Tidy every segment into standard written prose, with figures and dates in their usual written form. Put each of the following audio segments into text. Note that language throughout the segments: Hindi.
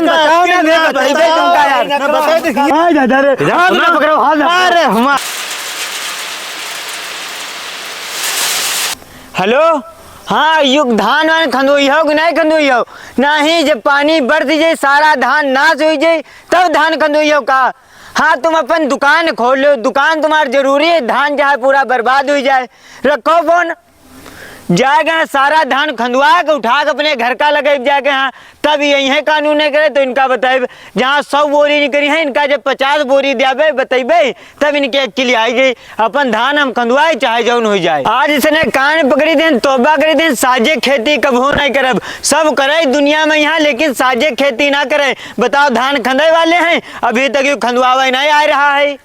तुम बताओ ना, मैं बताइए तुमका यार। हां दादा रे, हां पकड़ो, हां अरे हम। हेलो, हाँ युग धान वान खंदोई हो कि नहीं खंदोई हो? नहीं, जब पानी बढ़ जाए सारा धान नाश हो जाए तब धान खंदोई हो का? हाँ तुम अपन दुकान खोल लो, दुकान तुम्हारी जरूरी है, धान चाहे पूरा बर्बाद हो जाए। रखो फोन, जाएगा सारा धान खंदवा के उठा के अपने घर का लगे जाके। हाँ तब यही कानून नहीं करे तो इनका बताए, जहाँ 100 बोरी नहीं करी है इनका जब 50 बोरी दियाबे बतेबे तब इनके अक्ल आई गई। अपन धान हम खंदवाए चाहे जौन हो जाए। आज इसने कान पकड़ी दिन, तोबा करी दिन, साजे खेती कबो नहीं करब। सब करे दुनिया में यहाँ, लेकिन साजे खेती ना करे। बताओ धान खंदे वाले हैं, अभी तक ये खंदवावा नहीं आ रहा है।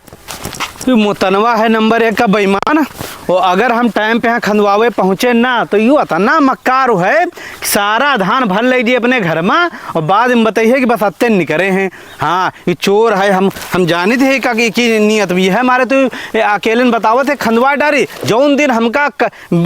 मुतनवा है नंबर 1 का बेईमान। और अगर हम टाइम पे यहाँ खंदवावे पहुँचे ना तो यूँ इतना मक्कार है, सारा धान भर लीजिए अपने घर में और बाद में बताइए कि बस अत्ते निकले हैं। हाँ ये चोर है, हम जाने थे कि नियत भी है हमारे, तो अकेले बताओ थे खंदवा डारी। जौन दिन हमका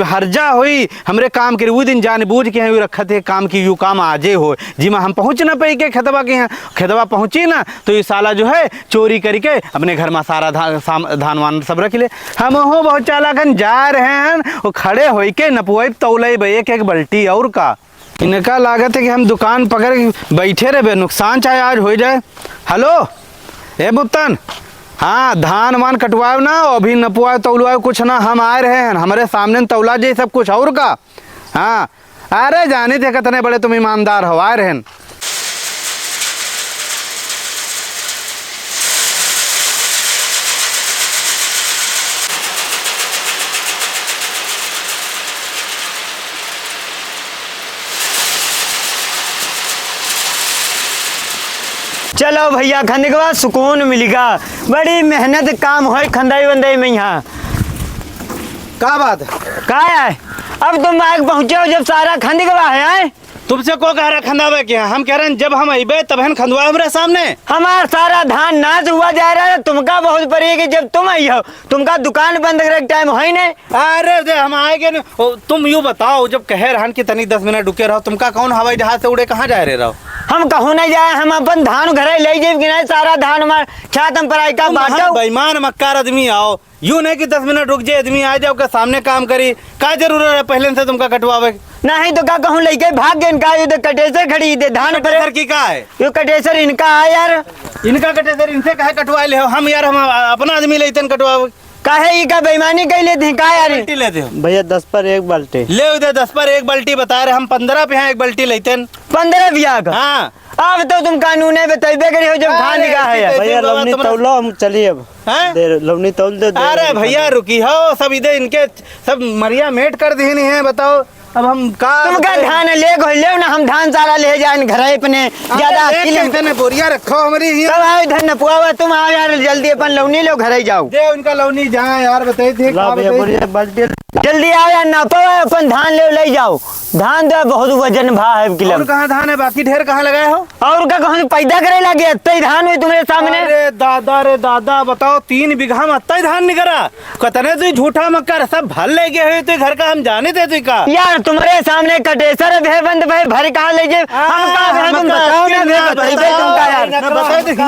हर्जा हुई हमरे काम के वो दिन जानबूझ के हैं रखा थे काम की, यू काम आजे हो जी में हम पहुँच ना पाई के खेतवा के यहाँ। खेतवा पहुँची ना तो ये साला जो है चोरी करके अपने घर में सारा धान वान सब रख ले। हम हो बहुत चालाक जा रहे हैं वो खड़े हो के नपुआई तौले एक एक बल्टी और का। इनका लागत है कि हम दुकान पकड़ के बैठे रहे, नुकसान चाहे आज हो जाए। हेलो ए बुत्तन, हाँ धान वान कटवाए ना, अभी नपुआए तौलवाए कुछ ना, हम आए रहे हैं हमारे सामने तौला जाए सब कुछ और का। हाँ अरे जाने थे कितने बड़े तुम ईमानदार हो, आए रहे। चलो भैया खंदे के बाद सुकून मिलेगा। बड़ी मेहनत काम हो खंदाई वंदाई में यहाँ। क्या बात क्या है? अब तुम आग पहुँचे हो जब सारा खंद के बाद है। तुमसे को कह रहा खंदावे क्या? हम कह रहे हैं जब हम अबे तब हम खंदवा हमारे सामने। हमारा सारा धान नाश हुआ जा रहा है, तुमका बहुत पड़ी कि जब तुम आई हो, तुमका दुकान बंद करे टाइम है नहीं। अरे हम आएंगे नहीं। तुम यूँ बताओ, जब कह रहा कि तनी 10 मिनट रुके रहो, तुमका कौन हवाई जहाज से उड़े कहाँ जा रहे रहो? हम कहूँ नहीं जाए, हम अपन धान घरे ले जाए कि नहीं, सारा धान हमारे छात हम पराई का बांटो। बेईमान मक्कार आदमी आओ, यूँ नहीं कि 10 मिनट रुक जाए आदमी आ जाओ का सामने काम करी। क्या जरूरत है पहले से तुमका कटवावे? नहीं तो क्या कहूँ लेके भाग गए इनका, ये कटेसर खड़ी दे धान पर की का है ये कटेसर इनका है यार। इनका कटेसर इनसे कहे कटवा ले हो? हम यार हम अपना आदमी लेते कटवावे काहे ई का बेईमानी कर लेते हैं का यार? बाल्टी लेते हो भैया 10 पर 1 बाल्टी ले उधर 10 पर 1 बाल्टी बता रहे, हम 15 पे हैं 1 बाल्टी लेते। 15 बिया का? हाँ अब तो तुम कानून है बताइबे करी हो जब धान निकाह है। भैया लवनी तौलो, हम चलिए अब लवनी तौल दे। अरे भैया रुकी हो, सब इधर इनके सब मरिया मेट कर दी है। बताओ अब हम का तुमका धान ले ले ना, हम धान सारा ले जाए घर अपने ज्यादा बोरिया रखो हमारी। सब आओ इधर न पुआवा, तुम आओ यार जल्दी अपन लवनी लो घर जाओ। दे उनका लवनी जहाँ यार बताइए जल्दी आओ यार, ना पाओ अपन धान ले जाओ। धान तो बहुत वजन भा है किलो। और कहाँ धान है बाकी ढेर कहाँ लगाए हो? और का कहाँ पैदा करे लगे अत्ते धान हुई तुम्हारे सामने। अरे दादा बताओ 3 बीघा में अत्ता धान निकला? कतने तू झूठा मक्कर सब भर ले गए हुए तो घर का हम जाने थे तू का यार तुम्हारे सामने कटेसर भे बंद भे भर कहाँ ले जाए हम का तुम बताओ ना भे तुमका यार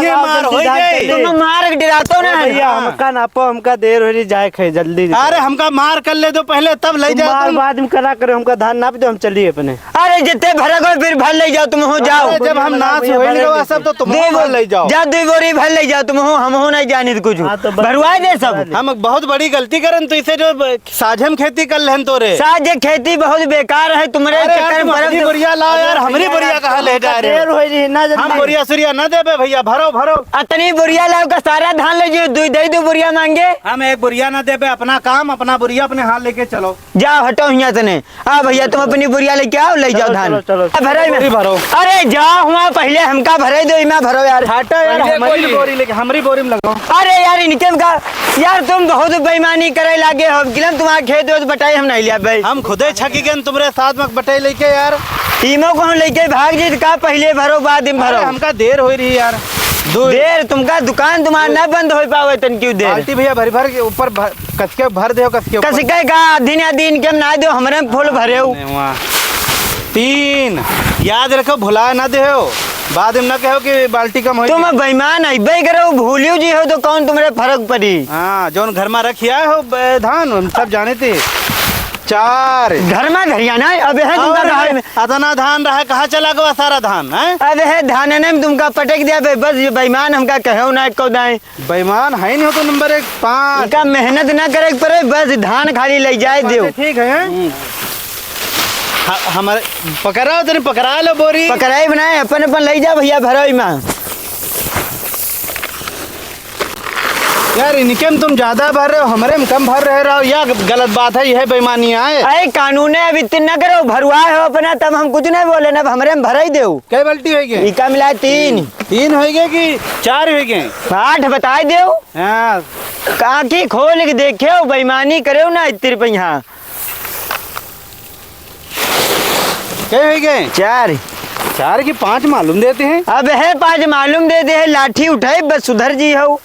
ये मार हो जाए तुम मार के डरातो ना भैया। हमका नापो, हमका देर हो रही जाए खे जल्दी। अरे हमका मार कर ले दो पहले तब ले जाओ। बाद में करा करे, हमका धान नाप दो, हम चलिए अपने। अरे जितने भर गो फिर भर ले जाओ तुम हो जाओ। जब हम नाश हो सब तो तुम ले जाओ। जा 2 बोरी भर ले जाओ तुम हो, हम हो नहीं जाने कुछ भरवा दे सब। हम बहुत बड़ी गलती करन तो इसे जो साझम खेती कर लेन तो रे साझे खेती बहुत बेकार है तुम्हारे चक्कर में। बोरिया लाओ यार, हमारी बोरिया कहाँ ले जा रहे हो? हम बोरिया सुरिया न दे भैया, भरो अतनी बोरिया लाओ का सारा धान ले जाओ। 2 बोरिया मांगे, हम 1 बोरिया न दे, अपना काम अपना बोरिया अपने हाथ लेके चलो। जाओ हटो यहाँ तने। आ भैया तुम अपनी बोरिया लेके आओ, ले जाओ धान भरो। अरे जाओ वहाँ पहले हमका भरे दो, मैं भरो यार। हटो यार, हमारी बोरी में लगाओ। अरे यार इनके का यार तुम बहुत बेईमानी करे लागे हो। किलम तुम्हारा खेत हो बटाई हम नहीं लिया भाई, हम खुदे छकी गए तुम्हारे साथ में बटाई लेके यार। टीमों को हम लेके भाग जी का पहले भरो बाद में भरो। हमका देर हो रही यार। देर तुमका दुकान तुम्हारा न बंद हो पावे तन क्यों देर? बाल्टी भैया भर के ऊपर कसके भर दे कसके का दिन के ना दो हमरे फूल भरे हो। 3 याद रखो, भुला ना दे हो। बाद में न कहो कि बाल्टी कम हो। तुम बेईमान अबे करो, भूलियो जी हो तो कौन तुम्हारे फर्क पड़ी। हाँ जोन घर में रखिया हो धान हम सब जाने थे। 4 घर में घरियाना है अब है तुमका धान में। अदना धान रहा कहाँ चला गया सारा धान है। अब है धान में तुमका पटक दिया बस ये बेईमान हमका कहो ना को दाए। बेईमान है नहीं हो तो नंबर 1 5 इनका मेहनत ना करे पड़े बस धान खाली ले जाए दो। ठीक है हमारे पकड़ाओ तेरे पकड़ा लो बोरी पकड़ाई बनाए अपन अपन ले जा भैया भरोई में। यार इनके में तुम ज्यादा भर रहे हो हमारे में कम भर रहे हो या गलत बात है यह बेईमानी है। अरे कानून है अब इतना करो भरवा हो अपना तब हम कुछ नहीं बोले ना हमारे में भर ही दो। क्या बाल्टी हो गए इका मिला 3 हो गए कि 4 हो गए 8 बताए दो। हाँ आँखी खोल के देखे बेईमानी करे ना इतने रुपया। क्या हो गए 4 की 5 मालूम देते हैं। अब है 5 मालूम दे दे लाठी उठाए बस सुधर जी हो।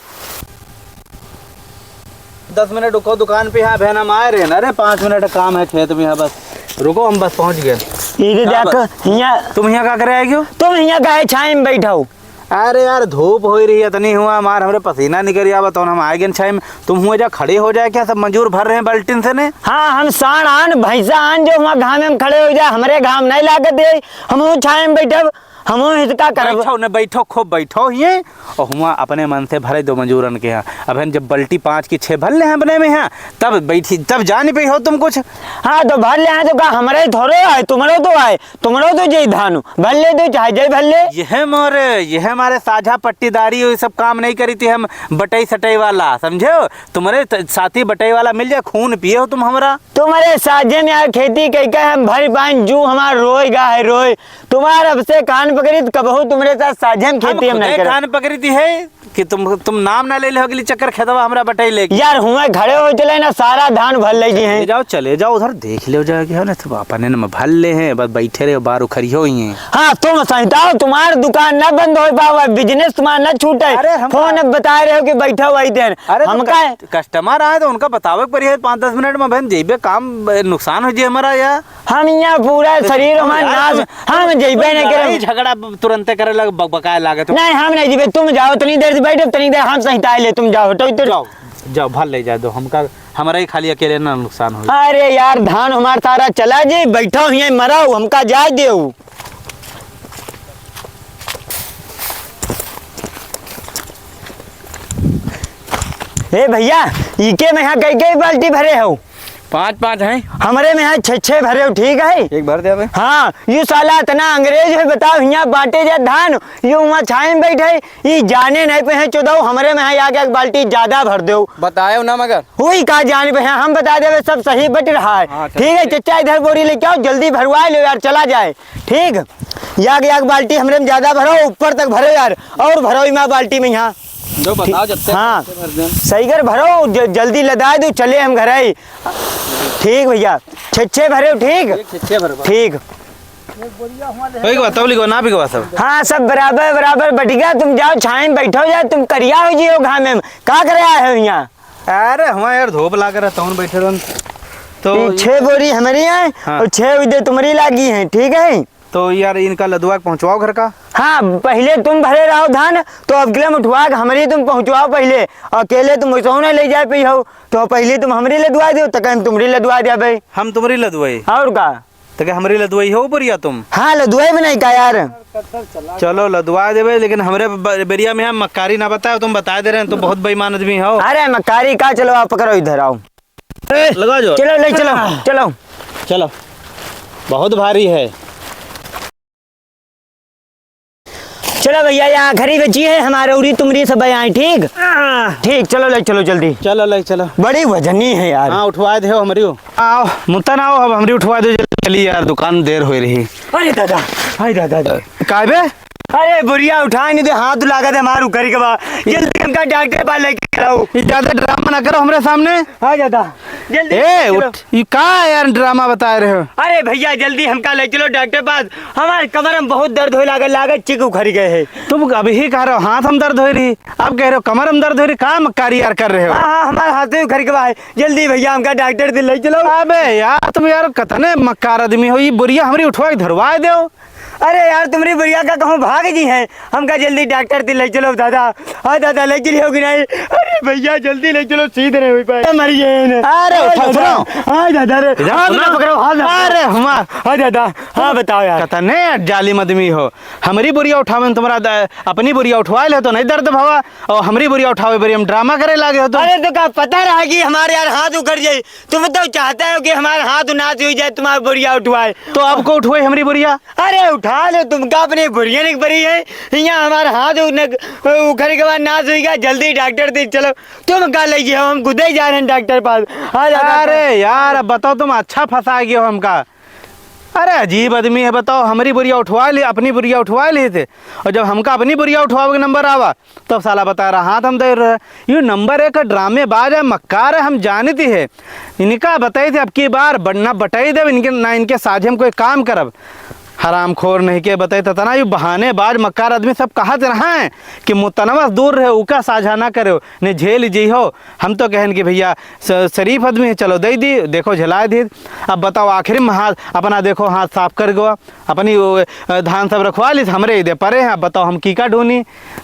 10 मिनट रुको दुकान पे यहाँ बहन हम आए रहे ना। अरे 5 मिनट का काम है खेत में यहाँ बस रुको हम बस पहुँच गए। इधर जाकर यहाँ तुम यहाँ क्या करे आए क्यों। तुम यहाँ गाय छाए में बैठो। अरे यार धूप हो रही है इतनी हुआ हमारे हमरे पसीना निकल गया बताओ हम आए गए छाई में। तुम हुए जा खड़े हो जाए क्या सब मजूर भर रहे हैं बाल्टीन से ने। हाँ हम साण आन भैंसा आन जो वहाँ घाम में खड़े हो जाए हमारे घाम नहीं लागत दे हम छाए में बैठब हम हिचका करब। बैठो न बैठो खूब बैठो ये और हुआ अपने मन से भरे दो मजूरन के यहाँ। अब हम जब बल्टी 5 की 6 भर ले हैं अपने में यहाँ तब बैठी तब जान पे हो तुम कुछ। हाँ तो भर ले तो कहा हमारे थोड़े आए तुम्हारे तो आए तुम्हारे तो जय धानु भर ले दो चाहे जय भर ले। यह हमारे साझा पट्टीदारी ये सब काम नहीं करी थी हम बटई सटई वाला समझे हो। तुम्हारे साथी बटई वाला मिल जाए खून पिए हो तुम हमारा। तुम्हारे साझे में यार खेती कह के हम भर पान जू हमारा रोए गा है रोए तुम्हारे अब से कान पकड़ी कबहू तुम्हारे साथ साझे में खेती हम नहीं कान पकड़ी थी है कि तुम नाम ना ले ले अगली चक्कर खेतवा हमरा बटाई ले यार हुआ खड़े हो चले ना सारा धान भर ले हैं। जाओ चले जाओ उधर देख ले जाएगा ना सब अपने न भर ले हैं बस बैठे रहे बार उखरी हो ही हैं। हाँ तुम सहताओ तुम्हारी दुकान ना बंद हो पाओ बिजनेस तुम्हारा ना छूटे। फोन बता रहे हो कि बैठा हुआ देन। अरे हमका कस्टमर आए तो उनका बतावे पर 5-10 मिनट में बहन जेबे काम नुकसान हो जाए हमारा या हम यहाँ पूरा शरीर हमारा नाश हम जेबे नहीं करे झगड़ा तुरंत करे लग बकाया लागे नहीं हम नहीं जेबे तुम जाओ तनी देर से बैठो तनी देर हम सहिता ले तुम जाओ तो जाओ जाओ भर ले जाए दो हमका हमारा ही खाली अकेले ना नुकसान हो। अरे यार धान हमारा सारा चला जी बैठो यहाँ मराओ हमका जाए दो। ए भैया इके में यहाँ कई बाल्टी भरे हो 5-5 हैं हमारे में यहाँ 6-6 भरे हो ठीक है एक भर दे अबे। हाँ यू साला इतना अंग्रेज है बताओ यहाँ बांटे जा धान यू वहाँ छाए में बैठे ये जाने नहीं पे है 14 हमारे में यहाँ आके एक बाल्टी ज्यादा भर दो बताए ना मगर वही कहा जाने पे है हम बता दे सब सही बट रहा है। ठीक है चचा इधर बोरी लेके आओ जल्दी भरवा लो यार चला जाए ठीक याग बाल्टी हमारे में ज्यादा भरो ऊपर तक भरो यार और भरो मैं बाल्टी में यहाँ जो बताओ जब हाँ सही कर भरो जल्दी लदा दो चले हम घर आई ठीक भैया 6-6 भरे ठीक ना भी सब हाँ सब बराबर बराबर बटिका तुम जाओ छाए में बैठो जाओ तुम करिया हो जी हो घाम में का करे आए हो यहाँ। अरे हमारे यार धूप लग रहा था बैठे रहो तो 6 बोरी हमारी है और 6 इधर तुम्हारी लागी है ठीक है। तो यार इनका लदुआ पहुंचवाओ घर का। हाँ पहले तुम भरे रहो धान तो अगले में उठवा हमारी तुम पहुंचवाओ पहले अकेले तुम वैसा नहीं ले जाए पी हो तो पहले तुम हमारी लदवा दो तो कहीं तुम्हारी लदवा दिया भाई हम तुम्हारी लदवाई और का तो क्या हमारी लदवाई हो बढ़िया तुम। हाँ लदवाई भी नहीं का यार चलो लदवा देवे लेकिन हमारे बेरिया में हम मक्कारी ना बताओ तुम बता दे रहे हैं तो बहुत बेईमान आदमी हो। अरे मक्कारी का चलो आप पकड़ो इधर आओ लगा जो चलो ले चलो चलो चलो बहुत भारी है। चलो भैया यहाँ खरी बची है हमारे उरी तुमरी सब आए ठीक ठीक चलो ले चलो जल्दी चलो ले चलो बड़ी वजनी है यार। हाँ उठवा दे हमारी आओ मुतन आओ अब हमारी उठवा दो चलिए यार दुकान देर हो रही। अरे दादा काबे अरे बुढ़िया उठा नहीं दे हाथ लगा दे मारू करी के बाद जल्दी हमका डॉक्टर पास लेके आओ। ज्यादा ड्रामा ना करो हमारे सामने। हाँ दादा जल्दी ये का यार ड्रामा बता रहे हो। अरे भैया जल्दी हमका ले चलो डॉक्टर पास हमारे कमर में बहुत दर्द हो लागत चिक उखड़ गए है। तुम अभी ही कह रहे हो हाथ हम दर्द हो रही अब कह रहे हो कमर में दर्द हो रही कहाँ मक्कारी यार कर रहे हो। हाँ हमारे हाथ उखड़ के बाद जल्दी भैया हमका डॉक्टर से ले चलो। अबे यार तुम यार कतने मक्कार आदमी हो ये बुढ़िया हमारी उठवा के धरवा दो। अरे यार तुम्हारी बुढ़िया का कहूँ भाग जी हैं, हमका जल्दी डॉक्टर से ले चलो दादा। हाँ दादा ले चली होगी नहीं। अरे भैया जल्दी ले चलो, सीधे नहीं हुई पाए मरी गए। अरे उठा सुनो। हाँ दादा रे, हाँ सुनो। पकड़ो। हाँ अरे हम हाँ दादा, हाँ बताओ यार। कतने जालिम आदमी हो, हमारी बुढ़िया उठावे तुम्हारा अपनी बुढ़िया उठवा ले तो नहीं दर्द भवा, और हमारी बुढ़िया उठावे बड़ी हम ड्रामा करे लागे हो तो। अरे तो क्या पता रहा कि हमारे यार हाथ उखड़ जाए, तुम तो चाहते हो कि हमारे हाथ नाच हो जाए, तुम्हारी बुढ़िया उठवाए। तो आपको उठवाई हमारी बुढ़िया? अरे उठा लो, तुमका अपनी बुढ़िया नहीं बरी है, यहाँ हमारा हाथ उखड़ के बाद नाच हुई। जल्दी डॉक्टर दे चलो, तुम कहा लीजिए, हम खुद ही जा रहे हैं डॉक्टर पास। अरे यार अब बताओ, तुम अच्छा फंसा गए हो हमका। अरे अजीब आदमी है, बताओ हमारी बुढ़िया उठवा ली, अपनी बुढ़िया उठवा लिए थे, और जब हमका अपनी बुढ़िया उठवाओ के नंबर आवा तब साला बता रहा हाथ हम दे रहे। ये नंबर एक ड्रामेबाज है, मक्कार है, हम जानती है। इनका बताई थे अब की बार ना बटाई दे इनके, ना इनके साझे हम कोई काम करब। हराम खोर नहीं के बताई था ना, ये बहानेबाज मक्कार आदमी सब कहत रहा है कि मुतनवस दूर रहे, उका साझा ना करे, ने झेल जी हो। हम तो कहन कि भैया शरीफ आदमी है, चलो दे दी, देखो झेलाए दी। अब बताओ आखिर में हाथ अपना देखो, हाथ साफ कर गो, अपनी धान सब रखवा ली, हमरे दे परे हैं। अब बताओ हम की का ढूंढी।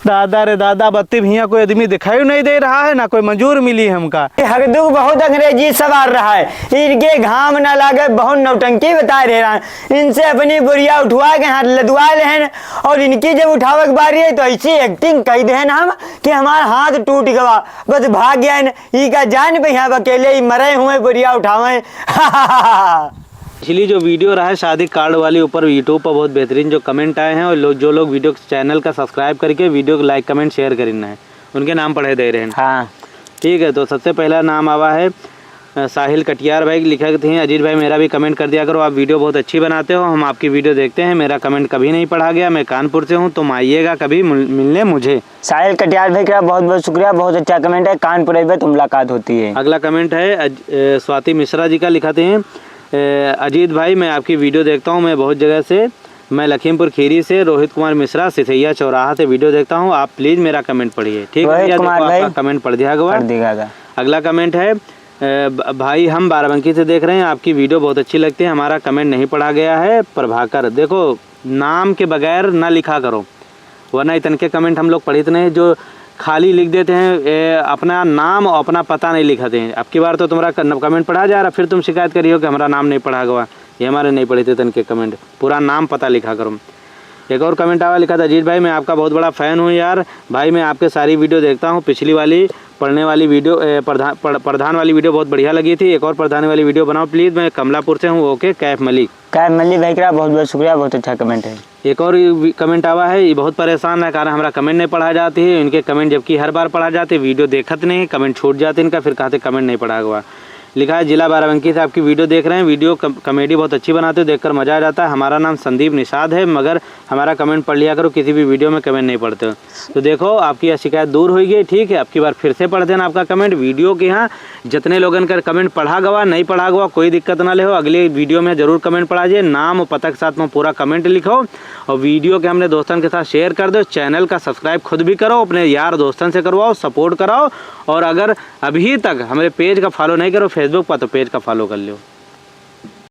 दादा रे दादा, बत्ती भैया कोई आदमी दिखाई नहीं दे रहा है, ना कोई मंजूर मिली है हमका। हकदुक बहुत अंग्रेजी सवार रहा है, इनके घाम ना लागे, बहुत नौटंकी बता रहे हैं। इनसे अपनी बुढ़िया उठवा के हाथ लदवा ले हैं, और इनकी जब उठावे की बारी है तो ऐसी एक्टिंग कही दे हम कि हमारा हाथ टूट गया, बस भाग गया। ई का जान पे यहाँ अकेले ही मरे हुए बुढ़िया उठावे। पिछली जो वीडियो रहा है शादी कार्ड वाली, ऊपर यूट्यूब पर बहुत बेहतरीन जो कमेंट आए हैं, और जो लोग वीडियो चैनल का सब्सक्राइब करके वीडियो को लाइक कमेंट शेयर करना है, उनके नाम पढ़े दे रहे हैं। हाँ ठीक है, तो सबसे पहला नाम आवा है साहिल कटियार भाई, लिखा थे अजीत भाई मेरा भी कमेंट कर दिया करो, आप वीडियो बहुत अच्छी बनाते हो, हम आपकी वीडियो देखते हैं, मेरा कमेंट कभी नहीं पढ़ा गया, मैं कानपुर से हूँ, तुम आइएगा कभी मिलने मुझे। साहिल कटियार भाई का बहुत बहुत शुक्रिया, बहुत अच्छा कमेंट है, कानपुर में तो मुलाकात होती है। अगला कमेंट है स्वाति मिश्रा जी का, लिखाते हैं अजीत भाई मैं आपकी वीडियो देखता हूँ, मैं बहुत जगह से, मैं लखीमपुर खीरी से रोहित कुमार मिश्रा सिथैया चौराहा से वीडियो देखता हूँ, आप प्लीज़ मेरा कमेंट पढ़िए। ठीक है, आपका कमेंट पढ़ दिया गया। अगला कमेंट है भाई हम बाराबंकी से देख रहे हैं, आपकी वीडियो बहुत अच्छी लगती है, हमारा कमेंट नहीं पढ़ा गया है। प्रभाकर, देखो नाम के बगैर ना लिखा करो, वरना इतने के कमेंट हम लोग पढ़ते नहीं, जो खाली लिख देते हैं अपना नाम और अपना पता नहीं लिखाते हैं। अब की बार तो तुम्हारा कमेंट पढ़ा जा रहा, फिर तुम शिकायत करियो कि हमारा नाम नहीं पढ़ा गया, ये हमारे नहीं पढ़े थे तनके कमेंट, पूरा नाम पता लिखा करो। एक और कमेंट आवा, लिखा था अजीत भाई मैं आपका बहुत बड़ा फ़ैन हूँ यार, भाई मैं आपके सारी वीडियो देखता हूँ, पिछली वाली पढ़ने वाली वीडियो प्रधान वाली वीडियो बहुत बढ़िया लगी थी, एक और प्रधान वाली वीडियो बनाओ प्लीज़, मैं कमलापुर से हूँ। ओके, कैफ मलिक भाई का बहुत बहुत शुक्रिया, बहुत अच्छा कमेंट है। एक और कमेंट आवा है, ये बहुत परेशान है कारण हमारा कमेंट नहीं पढ़ा जाती है, इनके कमेंट जबकि हर बार पढ़ा जाते, वीडियो देखत नहीं, कमेंट छूट जाते इनका, फिर कहते कमेंट नहीं पढ़ा हुआ। लिखा है जिला बाराबंकी से आपकी वीडियो देख रहे हैं, वीडियो कॉमेडी बहुत अच्छी बनाते हो, देखकर मज़ा आ जाता है। हमारा नाम संदीप निषाद है, मगर हमारा कमेंट पढ़ लिया करो, किसी भी वीडियो में कमेंट नहीं पढ़ते हो। तो देखो आपकी यह शिकायत दूर हो गई, ठीक है, अब की बार फिर से पढ़ देना आपका कमेंट। वीडियो के यहाँ जितने लोगों का कमेंट पढ़ा गवा नहीं पढ़ा गवा कोई दिक्कत ना ले हो, अगले वीडियो में ज़रूर कमेंट पढ़ा जाए, नाम और पता के साथ में पूरा कमेंट लिखो, और वीडियो के हमने दोस्तों के साथ शेयर कर दो। चैनल का सब्सक्राइब खुद भी करो, अपने यार दोस्तों से करवाओ, सपोर्ट कराओ, और अगर अभी तक हमारे पेज का फॉलो नहीं करो फेसबुक पर तो पेज का फॉलो कर लो।